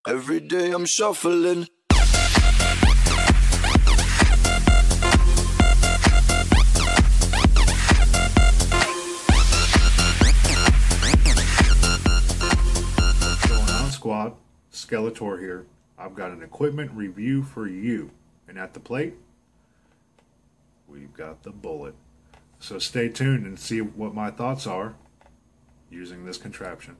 Every day I'm shuffling. Going on, squad? Skeletor here. I've got an equipment review for you. And at the plate, we've got the bullet. So stay tuned and see what my thoughts are using this contraption.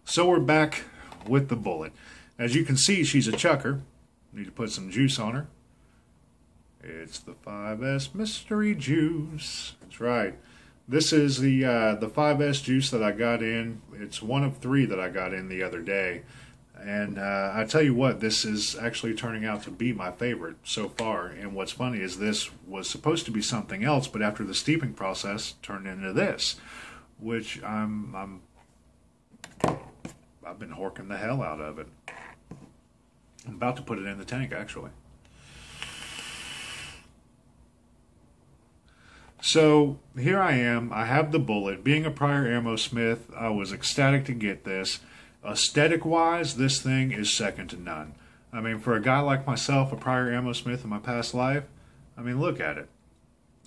So we're back with the bullet. As you can see, she's a chucker. Need to put some juice on her. It's the 5S Mystery Juice. That's right. This is the 5S juice that I got in. It's one of 3 that I got in the other day. And I tell you what, this is actually turning out to be my favorite so far. And what's funny is this was supposed to be something else, but after the steeping process, turned into this, which I've been horking the hell out of it. I'm about to put it in the tank, actually. So here I am. I have the bullet. Being a prior ammo smith, I was ecstatic to get this. Aesthetic-wise, this thing is second to none. I mean, for a guy like myself, a prior ammo smith in my past life, I mean, look at it.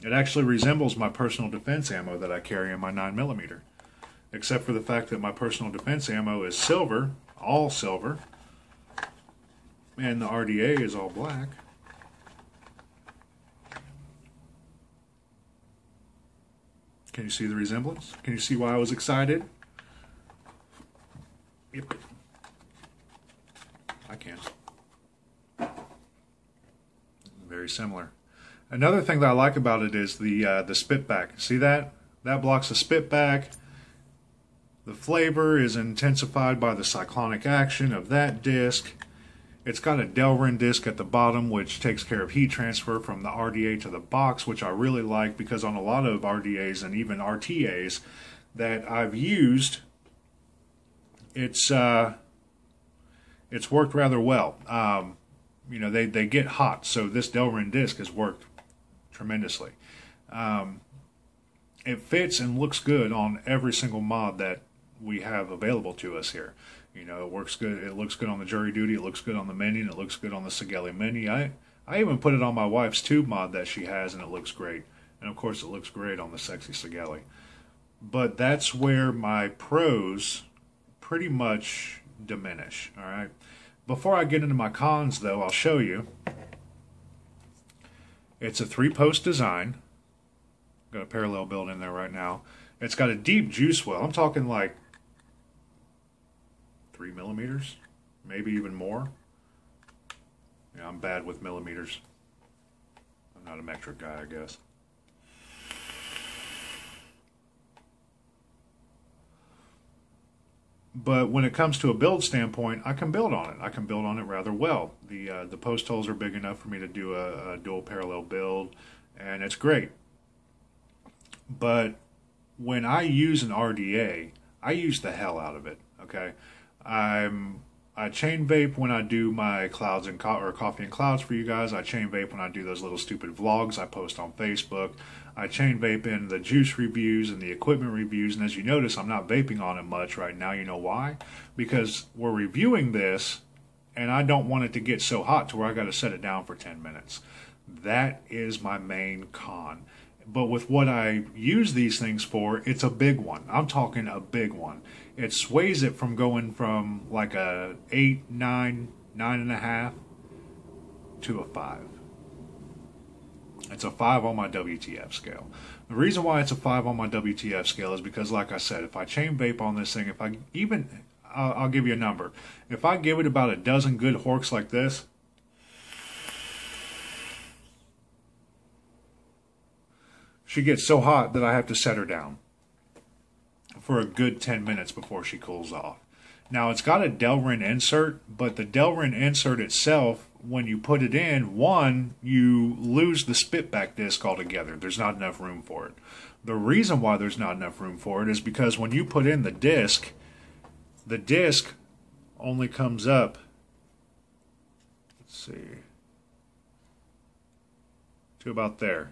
It actually resembles my personal defense ammo that I carry in my 9mm. Except for the fact that my personal defense ammo is silver, all silver, and the RDA is all black. Can you see the resemblance? Can you see why I was excited? Yep. I can. Very similar. Another thing that I like about it is the spit back. See that? That blocks the spit back. The flavor is intensified by the cyclonic action of that disc. It's got a Delrin disc at the bottom, which takes care of heat transfer from the RDA to the box, which I really like because on a lot of RDAs and even RTAs that I've used, it's worked rather well. You know, they get hot, so this Delrin disc has worked tremendously. It fits and looks good on every single mod that we have available to us here. You know, it works good. It looks good on the Jury Duty. It looks good on the Mini. And it looks good on the Sigeli Mini. I even put it on my wife's tube mod that she has, and it looks great. And of course, it looks great on the Sexy Sigeli. But that's where my pros pretty much diminish. All right. Before I get into my cons, though, I'll show you. It's a 3-post design. Got a parallel build in there right now. It's got a deep juice well. I'm talking like 3mm, maybe even more. Yeah, I'm bad with millimeters. I'm not a metric guy, I guess. But when it comes to a build standpoint, I can build on it. I can build on it rather well. The post holes are big enough for me to do a dual parallel build, and it's great. But when I use an RDA, I use the hell out of it. Okay, I chain vape when I do my clouds and coffee and clouds for you guys. I chain vape when I do those little stupid vlogs I post on Facebook. I chain vape in the juice reviews and the equipment reviews. And as you notice, I'm not vaping on it much right now. You know why? Because we're reviewing this, and I don't want it to get so hot to where I got to set it down for 10 minutes. That is my main con. But with what I use these things for, it's a big one. I'm talking a big one. It sways it from going from like a 8, 9, 9.5 to a 5. It's a 5 on my WTF scale. The reason why it's a 5 on my WTF scale is because, like I said, if I chain vape on this thing, I'll give you a number. If I give it about a dozen good horks like this, she gets so hot that I have to set her down for a good 10 minutes before she cools off. Now, it's got a Delrin insert, but the Delrin insert itself, when you put it in, one, you lose the spitback disc altogether. There's not enough room for it. The reason why there's not enough room for it is because when you put in the disc only comes up, let's see, to about there.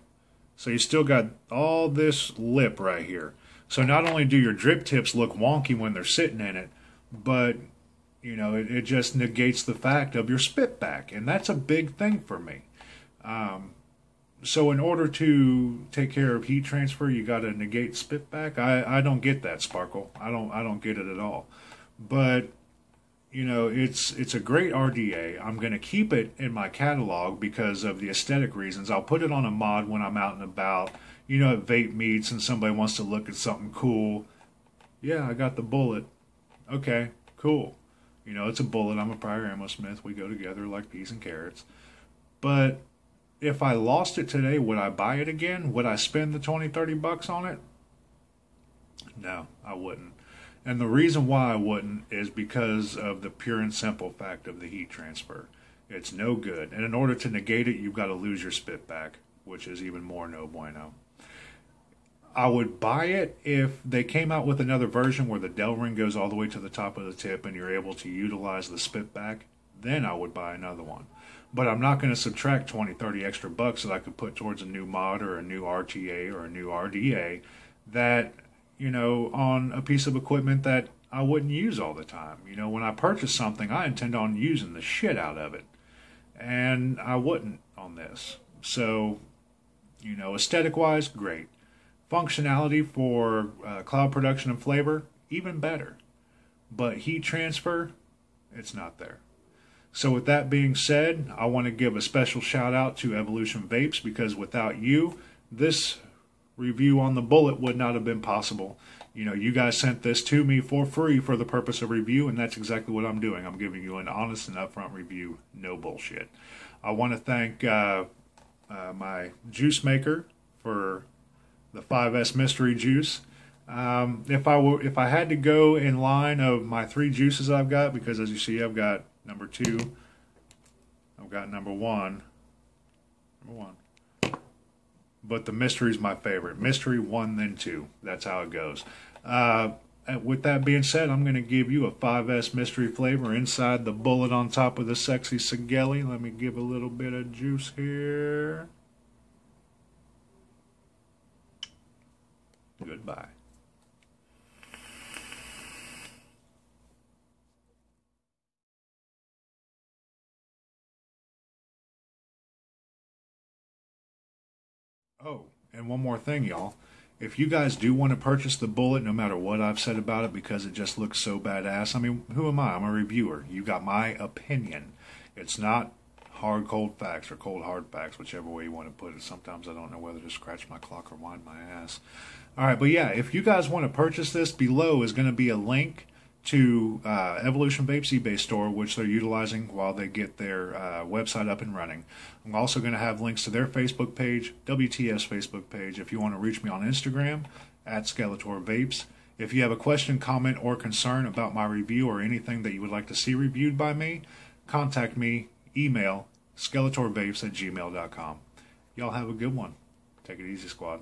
So you still got all this lip right here. So not only do your drip tips look wonky when they're sitting in it, but you know, it just negates the fact of your spit back, and that's a big thing for me. So in order to take care of heat transfer, you got to negate spit back. I don't get that, Sparkle. I don't get it at all. But you know, it's a great RDA. I'm going to keep it in my catalog because of the aesthetic reasons. I'll put it on a mod when I'm out and about. You know, at vape meets and somebody wants to look at something cool. Yeah, I got the bullet. Okay, cool. You know, it's a bullet. I'm a prior ammo smith. We go together like peas and carrots. But if I lost it today, would I buy it again? Would I spend the 20, 30 bucks on it? No, I wouldn't. And the reason why I wouldn't is because of the pure and simple fact of the heat transfer. It's no good. And in order to negate it, you've got to lose your spit back, which is even more no bueno. I would buy it if they came out with another version where the Delrin goes all the way to the top of the tip and you're able to utilize the spit back. Then I would buy another one. But I'm not going to subtract 20, 30 extra bucks that I could put towards a new mod or a new RTA or a new RDA that, you know, on a piece of equipment that I wouldn't use all the time. You know, when I purchase something, I intend on using the shit out of it. And I wouldn't on this. So, you know, aesthetic-wise, great. Functionality for cloud production and flavor, even better. But heat transfer, it's not there. So with that being said, I want to give a special shout out to Evolution Vapes because without you, this review on the bullet would not have been possible. You know, you guys sent this to me for free for the purpose of review, and that's exactly what I'm doing. I'm giving you an honest and upfront review, no bullshit. I want to thank my juice maker for the 5S mystery juice. If I had to go in line of my 3 juices I've got, because as you see, I've got number 2, I've got number 1, but the mystery's my favorite. Mystery 1, then 2. That's how it goes. With that being said, I'm going to give you a 5S mystery flavor inside the bullet on top of the sexy Sigelli. Let me give a little bit of juice here. Goodbye. Oh, and one more thing, y'all. If you guys do want to purchase the bullet, no matter what I've said about it, because it just looks so badass. I mean, who am I? I'm a reviewer. You got my opinion. It's not hard, cold facts or cold, hard facts, whichever way you want to put it. Sometimes I don't know whether to scratch my clock or wind my ass. All right, but yeah, if you guys want to purchase this, below is going to be a link to Evolution Vapes eBay store, which they're utilizing while they get their website up and running. I'm also going to have links to their Facebook page, WTS Facebook page, if you want to reach me on Instagram, at Skeletor Vapes. If you have a question, comment, or concern about my review or anything that you would like to see reviewed by me, contact me, email, skeletorvapes@gmail.com. Y'all have a good one. Take it easy, squad.